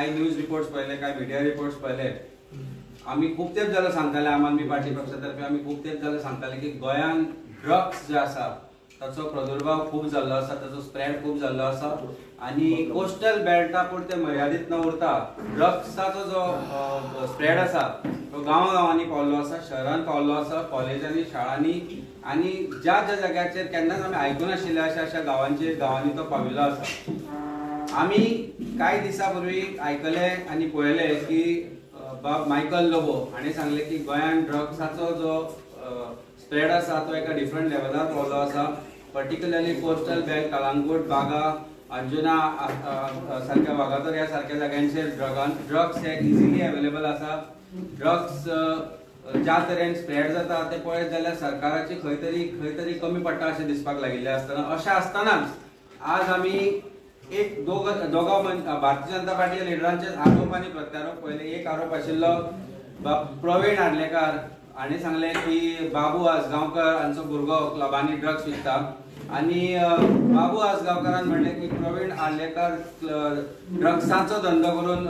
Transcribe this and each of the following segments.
काही news reports पळयले, काही मिडिया रिपोर्ट्स पळयले. आमी खूब तेंप जालो सांगताले, आम आदमी पार्टी पक्षातर्फे आमी खूब तेंप जालो सांगताले की गोंयान ड्रग्स जे आसा ताचो प्रादुर्भाव खूब जाल्लो आसा, ताचो स्प्रेड खूब जाल्लो आसा आनी कोस्टल बेल्टा पुरते मर्यादीत न उरता ड्रग्साचो जो स्प्रेड आसा तो गांवांनी पावल्लो आसा, शहरान पावल्लो आसा, कॉलेजांनी, शाळांनी आनी ज्या ज्या जाग्याचेर केन्नाच आमी आयकून नाशिल्ले अशा गांवांनी तो पाविल्लो आसा. आमी कांय दिसा पूर्वी आयकले आनी पळयले की बाब मायकल लोबो हाणें सांगले की गोंयान ड्रग्साचो जो स्प्रेड आसा तो एका डिफरंट लेवलार पावलो आसा. पर्टिक्युलरली कोस्टल बेल्ट, कळंगूट, बागा, अंजुना सारख्या वागातोर ह्या सारख्या जाग्यांचेर ड्रग्स हे इजिली अवेलेबल आसा. ड्रग्स ज्या तरेन स्प्रेड जाता ते पळयत जाल्यार सरकाराची खंय तरी कमी पडटा अशें दिसपाक लागिल्लें आसतना अशें आसतनाच आज आमी एक दोगा भारतीय जनता पार्टी लिडरांचे आरोप आनी प्रत्यारोप पळयले. एक आरोप आशिल्लो प्रवीण आर्लेकर हाणें सांगले की बाबू आसगांवकर हांचो भुरगो क्लबांनी ड्रग्स विकता आनी बाबू आसगांवकारान म्हणलें की प्रवीण आर्लेकर ड्रग्साचो धंदो करून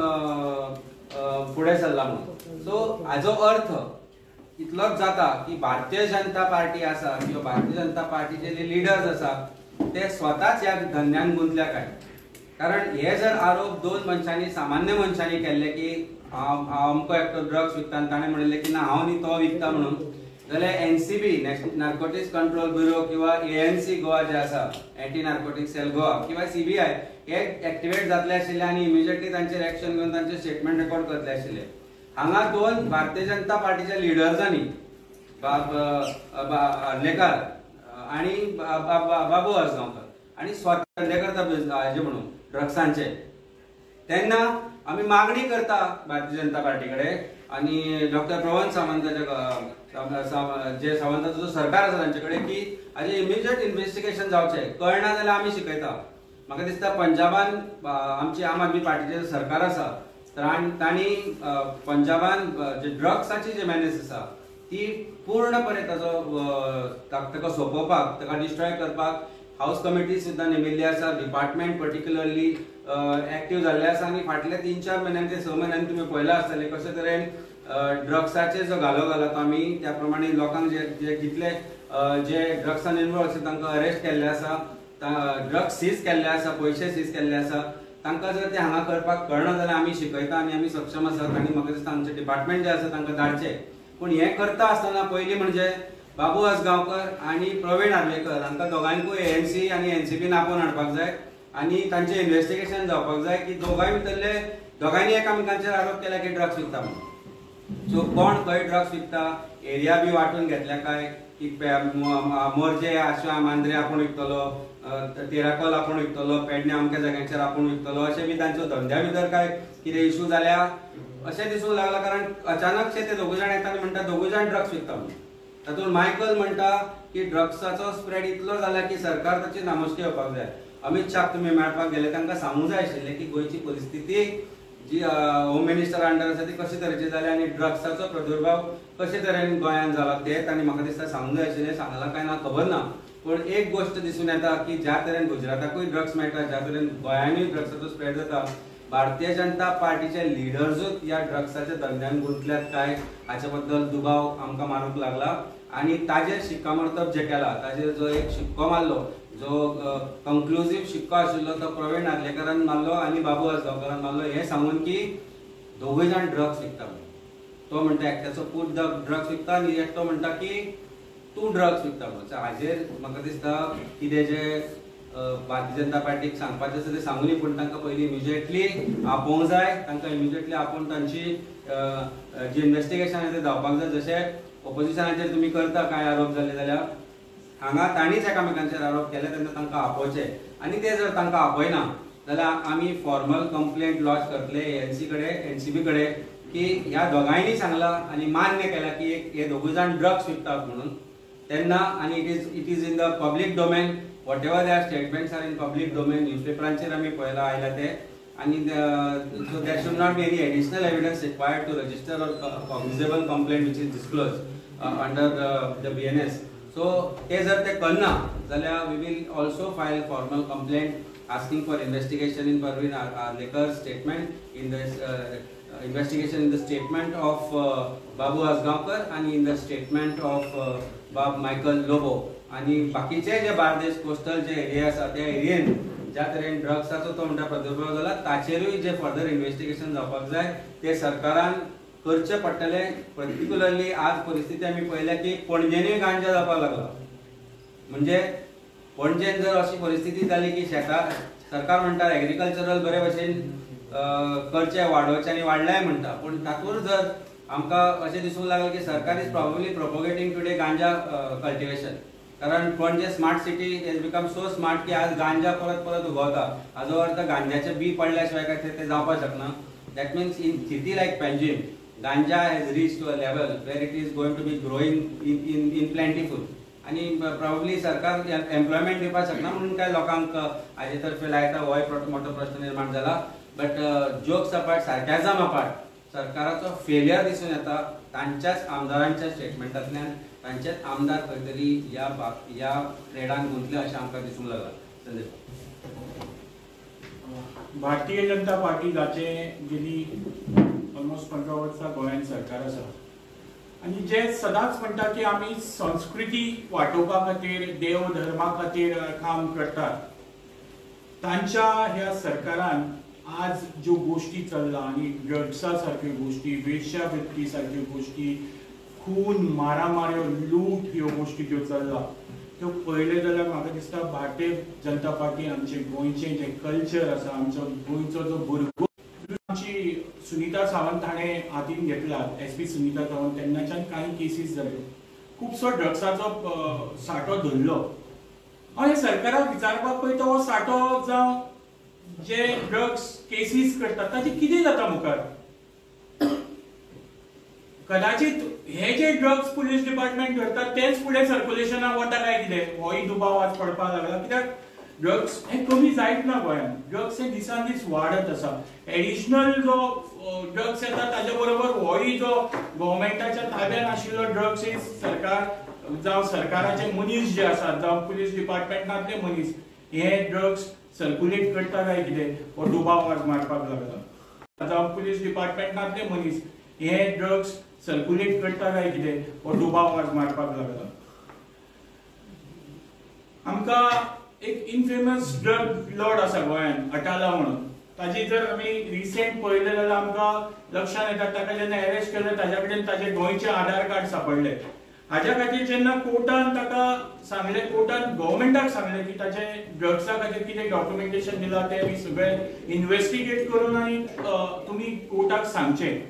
फुडें सरला म्हणून. सो हाजो अर्थ इतलोच जाता की भारतीय जनता पार्टी आसा किंवा भारतीय जनता पार्टीचे जे लिडर्स आसा ते स्वताच ह्या धंद्यान गुंतल्या काय. कारण हे जर आरोप दोन मनशांनी, सामान्य मनशांनी केल्ले की हांव अमको एकटो ड्रग्स विकता आनी ताणें म्हणलें की ना हांव न्ही तो विकता म्हणून, जाल्यार NCB national narcotics control bureau किंवा एएनसी गोवा जे आसा, एंटी नार्कोटिक सेल गोवा किंवा सीबीआय हे एक्टिवेट जातले आशिल्ले आनी इमिजिएटली तांचेर एक्शन घेवन तांचे स्टेटमेंट रेकॉर्ड करतले आशिल्ले. हांगा दोन भारतीय जनता पार्टीच्या लिडर्सांनी आर्लेकर आनी बाबू आसगांवकर आनी स्वता धंदे करता हाजे म्हणून ड्रग्सांचे, तेन्ना आमी मागणी करता भारतीय जनता पार्टी कडेन आनी डॉक्टर प्रमोद सावंत जे सावंताचो जो सरकार आसा तांचे कडेन की हाजे इमिजिएट इन्व्हेस्टिगेशन जावचें. कळना जाल्यार आमी शिकयता. म्हाका दिसता पंजाबान आमची आम आदमी पार्टीचें सरकार आसा तांणी पंजाबान जे ड्रग्साची जे मॅनेज आसा ती पूर्णपणे ताका सोंपोवपाक, ताका डिस्ट्रॉय करपाक हाऊस कमिटी सुद्दां नेमिल्ली आसा. डिपार्टमेंट पर्टिक्युलरली एक्टिव्ह जाल्ले आसा आनी फाटल्या 3-4 म्हयन्यांनी ते 6 म्हयन्यांनी तुमी पळयला आसतले कशे तरेन ड्रग्साचे जो घालो घालता आमी त्या प्रमाणे लोकांक जे कितले जे ड्रग्सान इन्वॉल्व आसा तांकां अरेस्ट केल्ले आसा, ड्रग्स सीज केल्ले आसा, पयशे सीज केल्ले आसा. तांकां जर ते हांगा करपाक कळना जाल्यार आमी शिकयता आनी आमी सक्षम आसात आनी म्हाका दिसता आमचे डिपार्टमेंट जे आसा तांकां धाडचे. पूण हें करता आसतना पयलीं म्हणजे बाबू आसगांवकर आनी प्रवीण आर्लेकर हांकां दोगांयकूय एएनसी आनी एनसीबीन आपोवन हाडपाक जाय आनी तांचें इन्व्हेस्टिगेशन जावपाक जाय की दोगांयनी एकामेकांचेर आरोप केला की ड्रग्स विकता म्हणून. सो कोण खंय ड्रग्स विकता, एरिया बी वांटून घेतल्या काय की मोर्जे, आशा, मांद्रे आपूण विकतलो, तिराकोल आपूण विकतलो, पेडणे अमक्या जाग्यांचेर आपूण विकतलो अशें बी तांचो धंद्या भितर काय कितें इशू जाल्या अशें दिसूंक लागला. कारण अचानकशे ते दोगूय जाण येता आनी म्हणटा दोगूय जाण ड्रग्स विकता म्हणून. तातूंत मायकल म्हणटा की ड्रग्साचो स्प्रेड इतलो जाला की सरकार ताची नामोश्टी येवपाक जाय. अमित शाह तुमी मेळपाक गेले तांकां सांगूंक जाय आशिल्लें की गोंयची परिस्थिती जी होम मिनिस्टर अंडर आसा ती कशे तरेची जाल्या आनी ड्रग्साचो प्रादुर्भाव कशे तरेन गोंयांत जाला ते तांणी म्हाका दिसता सांगूंक जाय आशिल्लें. सांगलां काय ना खबर ना, पूण एक गोश्ट दिसून येता की ज्या तरेन गुजराताकूय ड्रग्स मेळटा, ज्या तरेन गोंयानूय ड्रग्साचो स्प्रेड जाता, भारतीय जनता पार्टीचे लिडर्सूच ह्या ड्रग्साच्या धंद्यान गुंतल्यात काय हाचे बद्दल दुबाव आमकां मारूंक लागला. आनी ताजेर शिक्कामोर्तब जे केला, ताजेर जो एक शिक्को मारलो, जो कंक्लुझिव्ह शिक्को आशिल्लो तो प्रवीण आर्लेकरान मारलो आनी बाबू आसगांवकारान मारलो हें सांगून की दोगूय जाण ड्रग्स विकता म्हणून. तो म्हणटा एकट्याचो पूत ड्रग्स विकता आनी एकटो म्हणटा की तूं ड्रग्स विकता म्हणून. हाजेर म्हाका दिसता कितें जे भारतीय जनता पार्टीक सांगपाचें आसा तें सांगूनी, पूण तांकां पयलीं इमिजिएटली आपोवंक जाय. तांकां इमिजिएटली आपोवन तांची जी इन्व्हेस्टिगेशन आसा तें जावपाक जाय. जशें ऑपोजिशनाचेर तुमी करता कांय आरोप जाले जाल्यार हांगा तांणीच एकामेकांचेर आरोप केले तेन्ना तांकां आपोवचे आनी ते जर तांकां आपयना जाल्यार आमी फॉर्मल कंप्लेंट लॉन्च करतले एएनसी कडेन, एनसीबी कडेन की ह्या दोगांयनी सांगलां आनी मान्य केलां की हे दोगूय जाण ड्रग्स विकतात म्हणून. तेन्ना आनी it is in the public domain, whatever their statements are in public domain, न्यूजपेपरांचेर आमी पळयला आयला ते. आणि so there should not be any additional evidence required to register a cognizable complaint which is disclosed under the BNS. So ते जर ते करना जाल्यार we will also file formal complaint asking for investigation in Parveen Lekhar's statement, in this investigation in the statement of Babu Asgaonkar and in the statement of Bob Michael Lobo. आणि बाकीचे जे Bardez coastal जे area आसा त्या एरियेन ज्या तरेन ड्रग्साचो तो म्हणटा प्रादुर्भाव जाला ताचेरूय जे फर्दर इन्व्हेस्टिगेशन जावपाक जाय ते सरकारान करचे पडटले. पर्टिक्युलरली आज परिस्थिती आमी पळयल्या की पणजेनूय गांजा जावपाक लागला. म्हणजे पणजेन जर अशी परिस्थिती जाली की शेतां सरकार म्हणटा एग्रीकल्चरल बरे भशेन करचे वाडोवचे आनी वाडल्याय म्हणटा, पूण तातूंत जर आमकां अशें दिसूंक लागलें की सरकार इज प्रॉब्ली प्रोपोगेटिंग टुडे गांजा कल्टिवेशन. कारण पणजे smart city has become so smart की आज गांजा परत परत उगवता. हाजो अर्थ गांजाचे बी पडल्या शिवाय काय ते जावपाक शकना. That means in city like Panjim ganja has reach to a level where it is going to be growing in plentiful. आणि प्रॉब्ली सरकार एम्प्लॉयमेंट दिवपाक शकना म्हणून काय लोकांक हाजे तर्फे लायता हो एक मोठो प्रश्न निर्माण जाला. But jokes apart, sarcasm apart, सरकाराचो फेलियर दिसून येता तांच्याच आमदारांच्या स्टेटमेंटांतल्यान. तांचेच आमदार खंय तरी ह्या ट्रेडान गुंतले अशें आमकां दिसूंक लागला. संदेश, भारतीय जनता पार्टी जाचे गेली ऑलमोस्ट 15 वर्सां गोंयांत सरकार आसा आनी जे सदांच म्हणटा की आमी संस्कृती वाटोवपा खातीर, देव धर्मा खातीर काम करतात, तांच्या ह्या सरकारान आज ज्यो गोष्टी चल्ला आनी ड्रग्सा सारक्यो गोष्टी, वेश्यावृत्ती सारक्यो गोष्टी, खून, मारामाऱ्यो, लूट ह्यो गोष्टी ज्यो चल्ला त्यो पळयले जाल्यार म्हाका दिसता भारतीय जनता पार्टी आमचे गोंयचें जें कल्चर आसा, आमचो गोंयचो जो भुरगो, आमची सुनीता सावंत हाणें हातीन घेतला, SP सुनीता सावंत, तेन्नाच्यान कांय केसीस जाल्यो, खुबसो ड्रग्साचो सांठो धरलो. हांव सरकाराक विचारपाक पळयता हो सांठो जावं जे ड्रग्स केसीस करतात ताचे कितें जाता मुखार. कदाचित हे जे ड्रग्स पुलीस डिपार्टमेंट करतात तेच पुढे सर्क्युलेशनाक वता काय कितें, होय दुबाव आज पडपाक लागला. कित्याक ड्रग्स हे कमी जायत ना गोंयांत. ड्रग्स हे दिसान दीस वाडत आसा. एडिशनल जो ड्रग्स येता ताजे बरोबर होय जो गव्हर्मेंटाच्या ताब्यान आशिल्लो ड्रग्स हे सरकार जावं सरकाराचे मनीस जे आसात जावं पुलीस डिपार्टमेंटांतले मनीस हे ड्रग्स सर्क्युलेट करता काय कितें हो दुबाव आज मारपाक लागला. जावं पुलीस डिपार्टमेंटांतले मनीस हे ड्रग्स सर्क्युलेट करता काय कितें हो दुबाव आज मारपाक लागला. आमकां एक इनफेमस ड्रग लॉर्ड आसा गोंयांत, अटाला म्हणून. ताजी जर आमी रिसेंट पळयलें जाल्यार आमकां लक्षांत येता ताका जेन्ना अरेस्ट केलें ताज्या कडेन ताजे गोंयचे आधार कार्ड सापडले. हाज्या खातीर जेन्ना कोर्टान ताका सांगलें, कोर्टान गव्हर्मेंटाक सांगलें की ताचे ड्रग्सा खातीर कितें डॉक्युमेंटेशन दिलां तें सगळें इन्व्हेस्टिगेट करून आनी तुमी कोर्टाक सांगचें,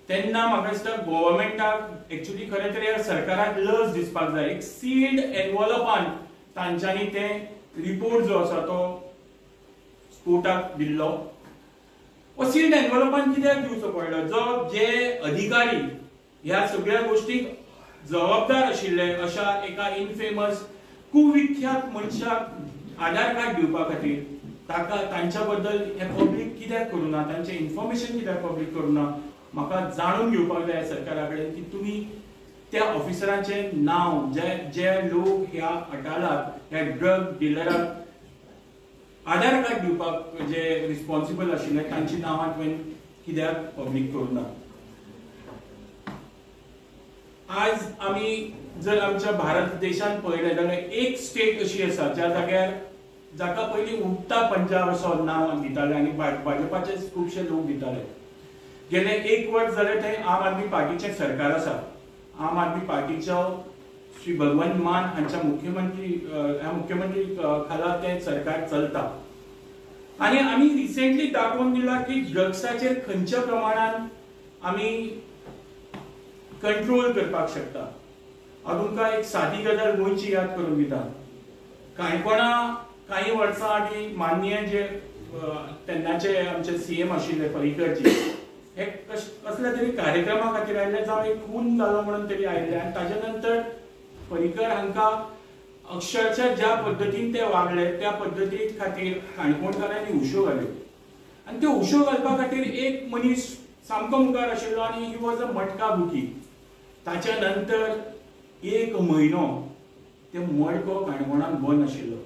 तेन्ना म्हाका दिसता गव्हर्मेंटाक एक्चुअली खरें तरी ह्या सरकाराक लज दिसपाक जाय. एक सील्ड एनवलपान तांच्यांनी तें रिपोर्ट जो आसा तो कोर्टाक दिल्लो. हो सील्ड एनवलपान कित्याक दिवचो पडलो? जो जे अधिकारी ह्या सगळ्या गोष्टीक जबाबदार आशिल्ले अशा एका इनफेमस कुविख्यात मनशाक आधार कार्ड दिवपा खातीर ताका तांच्या बद्दल हे पब्लीक कित्याक करूना, तांचें इन्फॉर्मेशन कित्याक पब्लीक करूना, म्हाका जाणून घेवपाक जाय सरकारा कडेन की तुमी त्या ऑफिसरांचे नांव जे लोक ह्या अटालाक, ह्या ड्रग डिलराक आधार कार्ड दिवपाक जे रिस्पॉन्सिबल आशिल्ले तांची नांवां तुवें कित्याक पब्लीक करूना. आज आमी जर आमच्या भारत देशांत पळयलें जाल्यार एक स्टेट अशी आसा ज्या जाग्यार जाका पयलीं उठता पंजाब असो नांव दिताले आनी भाजपाचे खुबशे लोक दिताले. गेले 1 वर्स जालें थंय आम आदमी पार्टीचें सरकार आसा. आम आदमी पार्टीचो श्री भगवंत मान हांच्या मुख्यमंत्री खाला तें सरकार चलता. आनी आमी रिसेंटली दाखोवन दिला की ड्रग्साचेर खंयच्या प्रमाणान आमी कंट्रोल करपाक शकता. हांव तुमकां एक सादी गजाल गोंयची याद करून दिता. काणकोणा कांय वर्सां आदी माननीय जे तेन्नाचे आमचे CM आशिल्ले पर्रीकरजी हे कसल्या तरी कार्यक्रमा खातीर आयिल्ले, जावं एक खून जालो म्हणून तरी आयिल्ले. आनी ताजे नंतर पर्रीकर हांकां अक्षरशः ज्या पद्दतीन ते वागले त्या पद्दती खातीर काणकोणकारांनी उश्यो घाल्यो. आनी त्यो उश्यो घालपा खातीर एक मनीस सामको मुखार आशिल्लो आनी ही वॉज अ मटका बुकी. ताच्या नंतर 1 म्हयनो ते मडको काणकोणांत बंद आशिल्लो.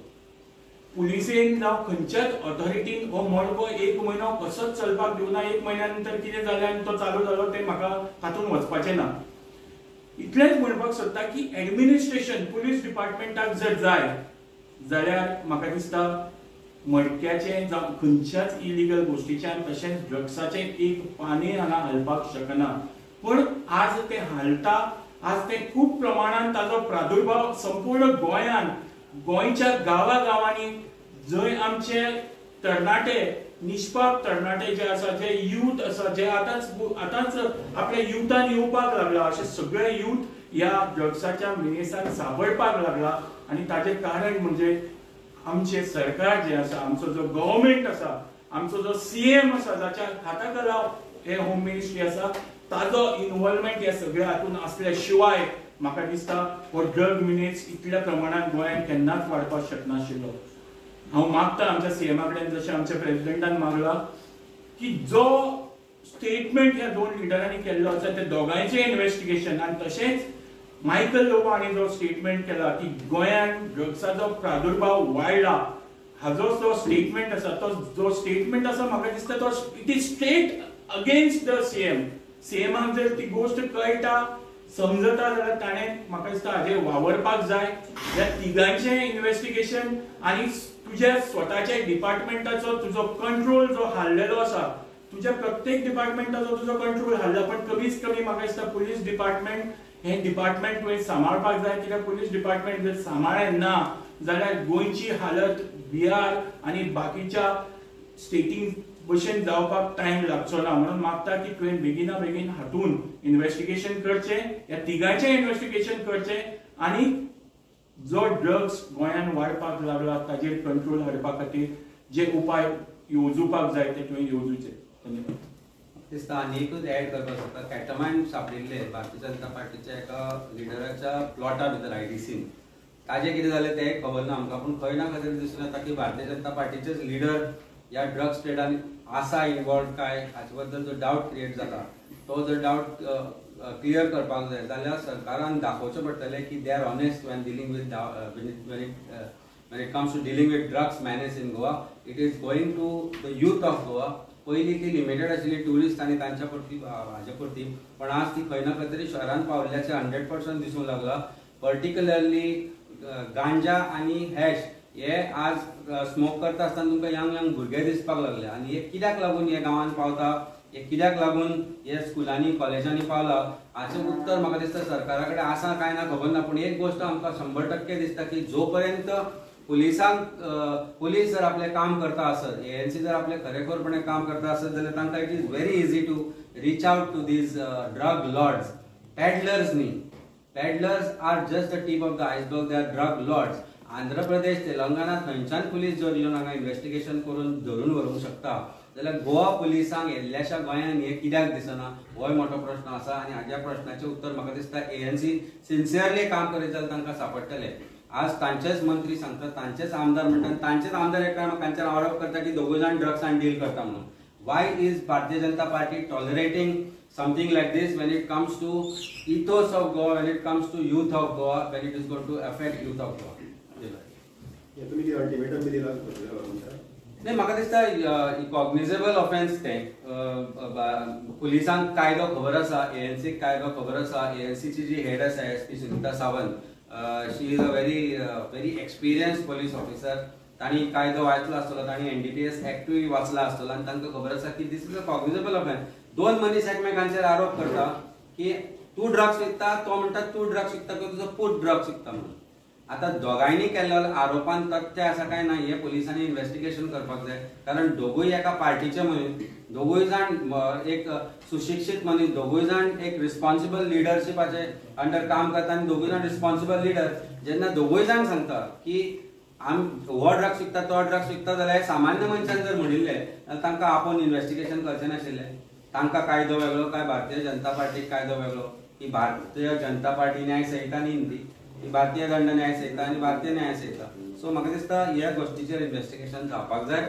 पुलिसेन जावं खंयच्याच ऑथॉरिटीन हो मडको 1 म्हयनो कसोच चलपाक दिवना. 1 म्हयन्या नंतर कितें जालें आनी तो चालू जालो तें म्हाका तातूंत वचपाचें ना. इतलेंच म्हणपाक सोदता की ऍडमिनिस्ट्रेशन पुलीस डिपार्टमेंटाक जर जाय जाल्यार म्हाका दिसता मडक्याचें जावं खंयच्याच इलिगल गोश्टीच्यान तशेंच ड्रग्साचें एक पानी हांगा घालपाक शकना. पूण आज ते हालता. आज ते खूब प्रमाणात ताजो प्रादुर्भाव संपूर्ण गोंयांत गोंयच्या गांवांनी जंय आमचे तरणाटे निष्पाप तरणाटे जे आसा जे यूथ आसा जे आतांच आपल्या युथान येवपाक लागला अशे सगळे यूथ ह्या ड्रग्साच्या मेनेसान सापडपाक लागला. आनी ताजें कारण म्हणजे आमचे सरकार जे आसा आमचो जो गव्हर्नमेंट आसा आमचो जो सीएम आसा जाच्या हाताखाला हे होम मिनिस्ट्री आसा ताजो इन्व्हॉल्वमेंट ह्या सगळ्या हातून असल्या शिवाय म्हाका दिसता हो ड्रग मिनेज इतल्या प्रमाणात गोंयांत केन्नाच वाडपाक शकनाशिल्लो. हांव मागता आमच्या सीएमा कडेन जशें आमच्या प्रेसिडेंटान मागला की जो स्टेटमेंट ह्या 2 लिडरांनी केल्लो आसा ते दोगांयचें इन्व्हेस्टिगेशन आनी तशेंच मायकल लोबो हांणी जो स्टेटमेंट केला की गोंयांत ड्रग्साचो प्रादुर्भाव वाडला हाजो जो स्टेटमेंट आसा तो जो स्टेटमेंट आसा म्हाका दिसता तो it is straight against the CM. सीएमाक जर ती गोष्ट कळटा समजता जाल्यार ताणें म्हाका दिसता हाजेर वावरपाक जाय. ह्या तिगांचें इन्व्हेस्टिगेशन आनी तुज्या स्वताच्या डिपार्टमेंटाचो तुजो कंट्रोल जो हाल्लेलो आसा तुज्या प्रत्येक डिपार्टमेंटाचो तुजो कंट्रोल हाल्ला. पण कमीच कमी म्हाका दिसता पुलीस डिपार्टमेंट हे डिपार्टमेंट तुवें सांबाळपाक जाय. कित्याक पुलीस डिपार्टमेंट जर सांबाळ्ळें ना जाल्यार गोंयची हालत बिहार आनी बाकीच्या स्टेटींग भशेन जावपाक टायम लागचो ना. म्हणून मागता की तुवें बेगिना बेगीन हातून इन्व्हेस्टिगेशन करचें ह्या तिगांचें इन्व्हेस्टिगेशन करचें आनी जो ड्रग्स गोंयांत वाडपाक लागला ताजेर कंट्रोल हाडपा खातीर जे उपाय येवजूपाक जाय ते तुवें येवजूचे. धन्यवाद. दिसता आनी एकूच ऍड करपाक सोदता. कॅटमायन सापडिल्ले भारतीय जनता पार्टीच्या एका लिडराच्या प्लॉटा भितर आयडीसीन ताजें कितें जालें तें खबर ना आमकां. पूण खंय ना खंय तरी दिसून येता की भारतीय जनता पार्टीचेच लिडर ह्या ड्रग्स ट्रेडान आसा इन्वॉल्व काय हाचे बद्दल जो डावट क्रिएट जाता तो जर डावट क्लियर करपाक जाय जाल्यार सरकारान दाखोवचें पडटलें की they are honest Wien dealing with when it comes to dealing with drugs menace in Goa. It is going to the youth of Goa. पयलीं ती लिमिटेड आशिल्ली टुरिस्ट आनी तांच्या पुरती हाजे पुरती. पण आज ती खंय ना खंय तरी शहरांत पावल्ल्याचे 100% दिसूंक लागला. पर्टिक्युलरली गांजा आनी हॅश हे आज स्मोक करता आसतना तुमकां यंग भुरगे दिसपाक लागले. आनी हे कित्याक लागून हे गांवांत पावता हे कित्याक लागून हे स्कुलांनी कॉलेजांनी पावला हाचें उत्तर म्हाका दिसता सरकारा कडेन आसा काय ना खबर ना. पूण एक गोश्ट आमकां 100% दिसता की जो पर्यंत पुलीस जर आपलें काम करता आसत ANC जर आपलें खरेखोरपणे काम करता आसत जाल्यार तांकां it is very easy to reach out to these drug lords. Peddlers न्ही. Peddlers are just the tip of the iceberg. They are drug lords. Andhra Pradesh Telangana थंयच्यान पुलीस जर येवन हांगा इन्व्हेस्टिगेशन करून धरून व्हरूंक शकता जाल्यार गोवा पुलिसांक येल्ल्याशा गोंयांत हे कित्याक दिसना हो मोठो प्रश्न आसा. आनी हाज्या प्रश्नाचें उत्तर म्हाका दिसता ANC सिन्सियरली काम करीत जाल्यार तांकां सापडटलें. आज तांचेच मंत्री सांगतात तांचेच आमदार म्हणटात तांचेच आमदार एकामेकांचेर आरोप करता की दोगूय जाण ड्रग्सान डील करता म्हणून. Why is Bharatiya Janata Party tolerating something like this when it comes to ethos of Goa, when it comes to youth of Goa, when it is going to affect youth of Goa? तुम्ही अल्टिमेटम दिला नाही म्हाका दिसता cognizable offence तें. पुलिसांक कायदो खबर आसा ANC कायदो खबर आसा. ANC ची जी हेड आसा SP Sunita Sawant she is a very experienced police officer. तांणी कायदो वाचलो आसतलो तांणी NDPS एक्टूय वाचला आसतलो आनी तांकां खबर आसा की this is a cognizable offence. दोन मनीस एकमेकांचेर आरोप करता की तूं ड्रग्स विकता तो म्हणटा तूं ड्रग्स विकता की तुजो पूत ड्रग्स विकता म्हणून. आता दोगांयनी केल्ल्या आरोपांत तथ्य आसा काय ना हे पुलिसांनी इन्व्हेस्टिगेशन करपाक जाय. कारण दोगूय एका पार्टीचे मनीस, दोगूय जाण एक सुशिक्षीत मनीस, दोगूय जाण एक रिस्पॉन्सिबल लिडरशिपाचे अंडर काम करता आनी दोगूय जाण रिस्पॉन्सिबल लिडर. जेन्ना दोगूय जाण सांगता की हो ड्रग्स विकता तो ड्रग्स विकता जाल्यार सामान्य मनशान जर म्हणिल्ले जाल्यार तांकां आपोवन इन्व्हेस्टिगेशन करचें नाशिल्लें. तांकां कायदो वेगळो काय भारतीय जनता पार्टीक कायदो वेगळो. ही भारतीय जनता पार्टी न्याय संहिता न्ही ती भारतीय दंड न्याय संहिता आनी भारतीय न्याय संहिता. सो म्हाका दिसता ह्या गोश्टीचेर इन्व्हेस्टिगेशन जावपाक जाय.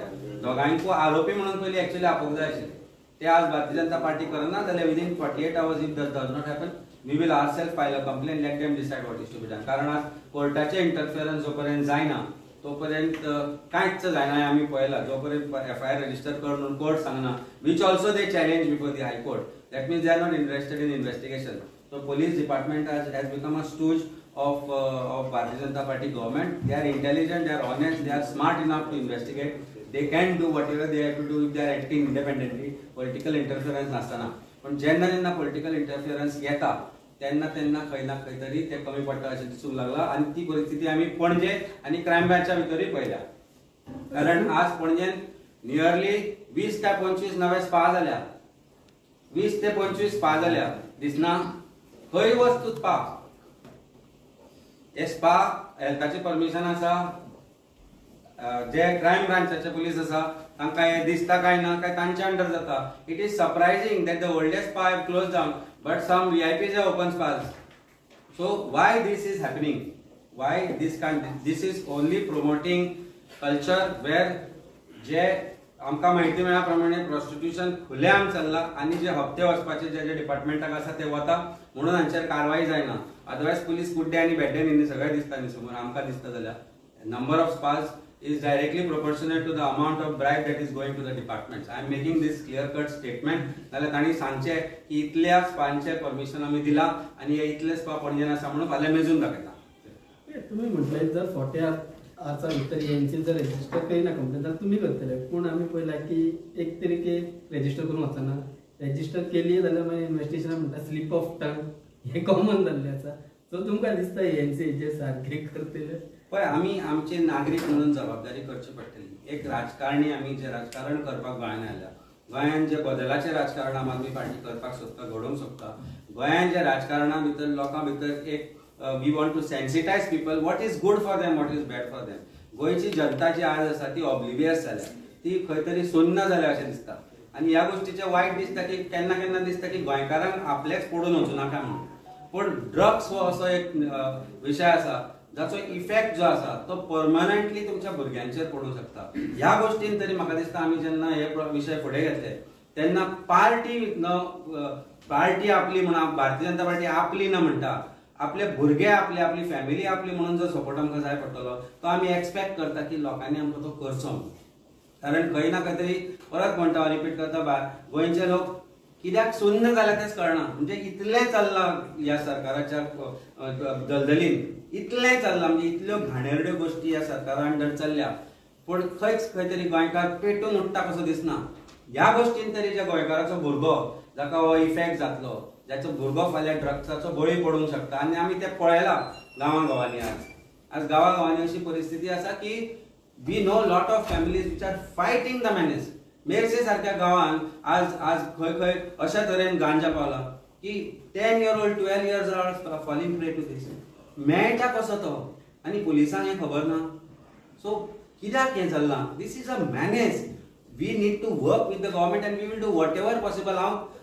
दोगांयकूय आरोपी म्हणून पयलीं एक्चुअली आपोवंक जाय आशिल्लें. ते आज भारतीय जनता पार्टी करना जाल्यार within 48 hours if that does not happen we will ourselves file a complain. Let them decide what is to be done. कारण आज कोर्टाचे इंटरफियरन्स जो पर्यंत जायना तोपर्यंत कांयच जायना आमी पळयला. जोपर्यंत FIR रजिस्टर कर म्हणून कोर्ट सांगना, which also they challenge before the high court. That means they are not interested in investigation. So police department has become a stooge of Bharatiya Janata Party government. They are intelligent, they are honest, they are smart enough to investigate. They can do whatever they have to do if they are acting independently. Political interference नसताना. पण जेन्ना political interference येता तेन्ना खंय ना खंय तरी ते कमी पडटा अशें दिसूंक लागला. आणि ती परिस्थिती आमी पणजे आणि क्रायम ब्रँचच्या भितरूय पळयल्या. कारण आज पणजेन नियरली 20 ते 25 नवे स्पा जाल्या. 20 ते 25 स्पा जाल्या. दिसना खंय वस्तू स्पा. हे स्पा हेल्थाची परमिशन आसा. जे क्रायम ब्रांचाचे पुलीस आसा तांकां हे दिसता काय ना काय तांच्या अंडर जाता. It is surprising that the oldest spa have close down but some VIPs have open spas. So why this is happening? Why this is only promoting culture where जे आमकां माहिती मेळ्ळ्या प्रमाणे प्रॉस्टिट्यूशन खुलेआम चल्ला आणि जे हप्ते वचपाचे जे डिपार्टमेंटाक आसा ते वता म्हणून हांचेर कारवाई जायना. अदरवायज पुलीस गुड डे आनी बॅड डे न्ही सगळें दिसता न्ही समोर आमकां दिसता जाल्यार. नंबर ऑफ स्पास is directly proportionate to the amount of bribe that is going to the departments. I am making this clear cut statement. नाल्यार तांणी सांगचे की इतल्या स्पांचे परमिशन आमी दिला आणि हे इतले स्पा पणजेन आसा म्हणून फाल्यां मेजून दाखयता. तुम्ही म्हटले जर 40 आरचा भितर यांची जर रजिस्टर करिना कंप्लेन जाल्यार तुमी करतले. पूण आमी पळयला की एक तरी रजिस्टर करून वचना. रजिस्टर केली जाल्यार मागीर इन्व्हेस्टिगेशन म्हणटा स्लीप ऑफ टंग हे कॉमन जाल्लें आसा. सो तुमकां दिसता एनसी जे सारखे करतले पळय आमी आमचे नागरीक म्हणून जबाबदारी करची पडटली. एक राजकारणी आमी जे राजकारण करपाक गोंयांत आयल्या. गोंयांत जे बदलाचें राजकारण आम आदमी पार्टी करपाक सोदता, घडोवंक सोदता. गोंयांत जे राजकारणा भितर लोकां भितर एक we want to sensitize people what is good for them, what is bad for them. गोंयची जनता जी आज आसा ती ऑब्लिवियस जाल्या. ती खंय तरी सुन्न जाल्या अशें दिसता. आनी ह्या गोश्टीचें वायट दिसता की केन्ना केन्ना दिसता की गोंयकारांक आपलेच पडून वचूं नाका म्हणून. पण ड्रग्स हो असो एक विषय आसा जाचो इफेक्ट जो आसा तो परमनंटली तुमच्या भुरग्यांचेर पडूंक शकता. ह्या गोष्टीन तरी म्हाका दिसता आमी जेन्ना हे विशय फुडें घेतले तेन्ना पार्टी आपली म्हणा, भारतीय जनता पार्टी आपली न म्हणटा, आपले भुरगे आपले, आपली फॅमिली आपली म्हणून जो सपोर्ट आमकां जाय पडटलो तो आमी एक्सपेक्ट करता की लोकांनी आमकां तो करचो. कारण खंय ना खंय तरी परत म्हणटा हांव रिपीट करता गोंयचे लोक कित्याक सुन्न जाल्यार तेच कळना. म्हणजे इतलें चल्लां ह्या सरकाराच्या दलदलीन, इतलें चल्लां म्हणजे इतल्यो घाणेरड्यो गोश्टी ह्या सरकारा अंडर चल्ल्या पूण खंयच खंय तरी गोंयकार पेटून उठटा कसो दिसना. ह्या गोश्टीन तरी ज्या गोंयकाराचो भुरगो जाका हो इफेक्ट जातलो, ज्याचो भुरगो फाल्यां ड्रग्साचो बळी पडूंक शकता आनी आमी तें पळयलां गांवांनी. आज गांवांनी अशी परिस्थिती आसा की we know lot of families which are fighting the menace. Merces सारख्या गांवांत आज खंय अशा तरेन गांजा पावला की 10 year old 12 years old falling प्रे टू दिस. मेळटा कसो तो आनी पुलिसांक हें खबर ना. सो कित्याक हें चल्लां? This is a menace. We need to work with the government and we will do whatever एवर पॉसिबल.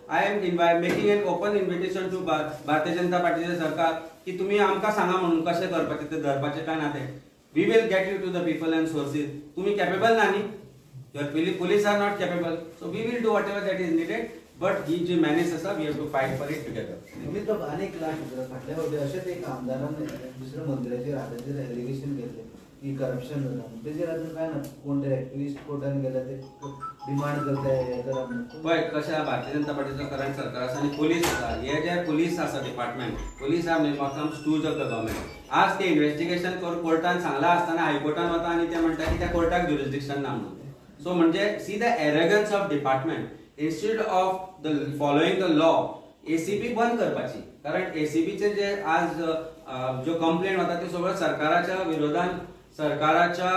I am making an open invitation to Bharatiya Janata पार्टीचे सरकार की तुम्ही आमकां सांगा म्हणून कशें करपाचें ते धरपाचें काय ना तें. We will get you to the people and sources. तुम्ही कॅपेबल ना न्ही. Police are not capable, so we will do whatever that is needed. But ही जी मॅनेज आसा we have to fight for it together. मित्र अनेक फाटल्या फावटी अशेंच एक आमदारान दुसऱ्या मंत्र्याचेर हाताचेर एलिगेशन केल्लें की करप्शन जाता. तेजेर अजून काय ना कोण ते एक्टिविस्ट कोर्टान गेले ते डिमांड करता हे करा म्हणून. पळय कशें आहा भारतीय जनता पार्टीचो करंट सरकार आसा आनी पुलीस आसा. हे जे पुलीस आसा department, police are become stooges of the government. आज ते इन्व्हेस्टिगेशन करून कोर्टान सांगला आसतना हायकोर्टान वता आनी ते म्हणटा की त्या कोर्टाक ज्युरिस्डिक्शन ना म्हणून. So म्हणजे see the arrogance of department. Instead of the following the law, ACB बंद करपाची. कारण ACB चे जे आज जो कंप्लेंट होता ते सगळं सरकाराच्या विरोधान, सरकाराच्या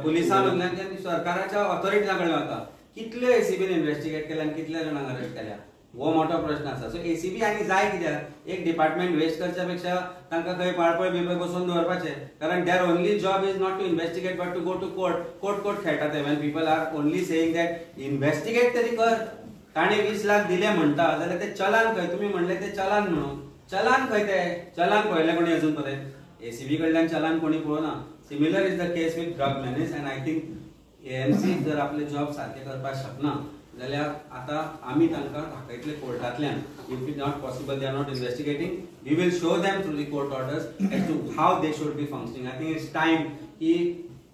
पुलिसांमधल्यान त्यांनी सरकाराच्या ऑथॉरिटीजांकडे वता. कितल्यो ACBन इन्व्हेस्टिगेट केल्या आनी कितल्या जाणांक अरेस्ट केल्या हो मोठो प्रश्न आसा. सो ACB आनी जाय कित्याक एक डिपार्टमेंट वेस्ट करच्या पेक्षा तांकां खंय पाळपळ बिळपळ बसोवन दवरपाचें. कारण their only job is not to investigate but to go to court खेळटा ते. When people are only saying that investigate तरी कर. ताणें 20 लाख दिले म्हणटा जाल्यार ते चलान खंय? तुमी म्हणलें ते चलान म्हणून. चलान खंय ते? चलान पळयलें कोणी अजून पर्यंत? ACB कडल्यान चलान कोणी पळोवना. Similar is the case with drug menace. And I think AMC जर आपले जॉब सारखे करपाक शकना जाल्यार आतां आमी तांकां दाखयतले कोर्टांतल्यान. If it not possible they are not investigating, we will show them through the court orders as to how they should be functioning. I think it's time की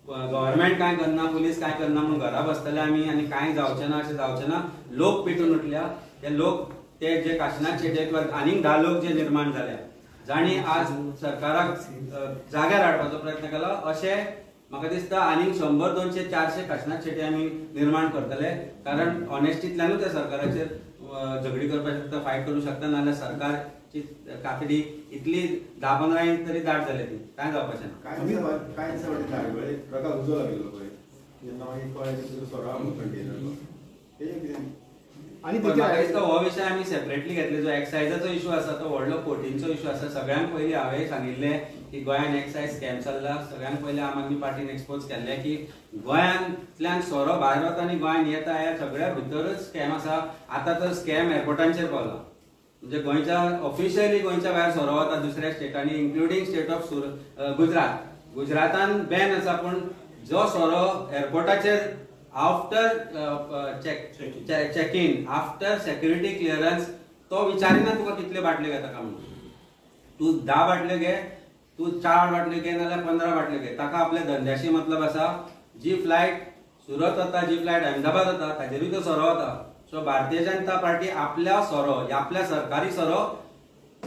गव्हर्नमेंट काय करना, पोलीस काय करना म्हणून घरा बसतले आमी आनी काय जावचें ना अशें जावचें ना. लोक पेटून उठल्या. ते लोक ते जे काशिनाथ शेट्येक आनीक 10 लोक जे निर्माण जाल्या, जाणी आज सरकाराक जाग्यार हाडपाचो प्रयत्न केलो. अशें म्हाका दिसता आनीक 100, 200, 400 काशिनाथ शेट्टी आमी निर्माण करतले. कारण ऑनेस्टींतल्यानूच ते सरकाराचेर झगडी करपाक शकता, फायट करूंक शकता. नाजाल्यार सरकारची कातडी इतली 10-15 इंच तरी दाट जाली ती, काय जावपाचें ना. काय दिसा फाटीं धारगळे ट्रकाक उजो लागलेलो पळय, जेन्ना मागीर कळ्ळें की तुजो सोरो कंटेनर तेजें कितें. आणि पण म्हाका दिसता हो विशय आमी सेपरेटली घेतले. जो एक्सायजाचो इशू आसा तो व्हडलो कोटींचो इशू आसा. सगळ्यांत पयलीं हांवें सांगिल्लें की गोंयान एक्सायज स्कॅम चल्ला. सगळ्यांत पयलीं आम आदमी पार्टीन एक्सपोज केल्लें की गोंयांतल्यान सोरो भायर वता आनी गोंयान येता, ह्या सगळ्या भितरच स्कॅम आसा. आतां तर स्कॅम एअरपोर्टांचेर पावला. म्हणजे गोंयच्या ऑफिशियली गोंयच्या भायर सोरो वता दुसऱ्या स्टेटांनी, इन्क्लुडींग स्टेट ऑफ गुजरात. गुजरातान बॅन आसा, पण जो सोरो एअरपोर्टाचेर after check in, after security clearance, तो विचारिना तुका कितले बाटले घेता काय म्हणून. तू 10 बाटल्यो घे, तू 4 बाटल्यो घे, नाजाल्यार 15 बाटल्यो घे. ताका आपल्या धंद्याशी मतलब आसा. जी फ्लायट सुरत वता, जी फ्लायट अहमदाबाद वता, ताजेरूय तो सोरो वता. सो भारतीय जनता पार्टी आपल्या सोरो, आपल्या सरकारी सोरो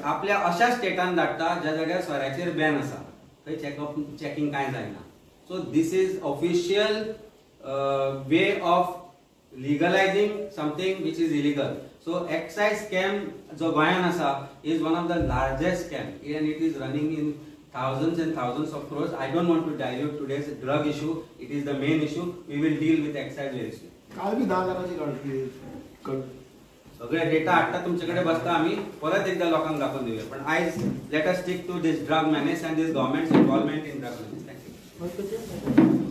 आपल्या अशा स्टेटान धाडटा ज्या जाग्यार सोऱ्याचेर बॅन आसा, थंय चेकिंग कांय जायना. So this is official way of legalizing something which is illegal. So excise scam जो गोंयान आसा is one of the largest scam and it is running in thousands and thousands of crores. I don't want to dilute today's drug issue. It is the main issue. We will deal with excise very soon. काल बी 10 लाखाची गाडी सगळे data हाडटा तुमचे बसता आमी परत एकदा लोकांक दाखोवन दिवया. पण आयज let us stick to this drug menace and this government's involvement in drug menace. Thank you.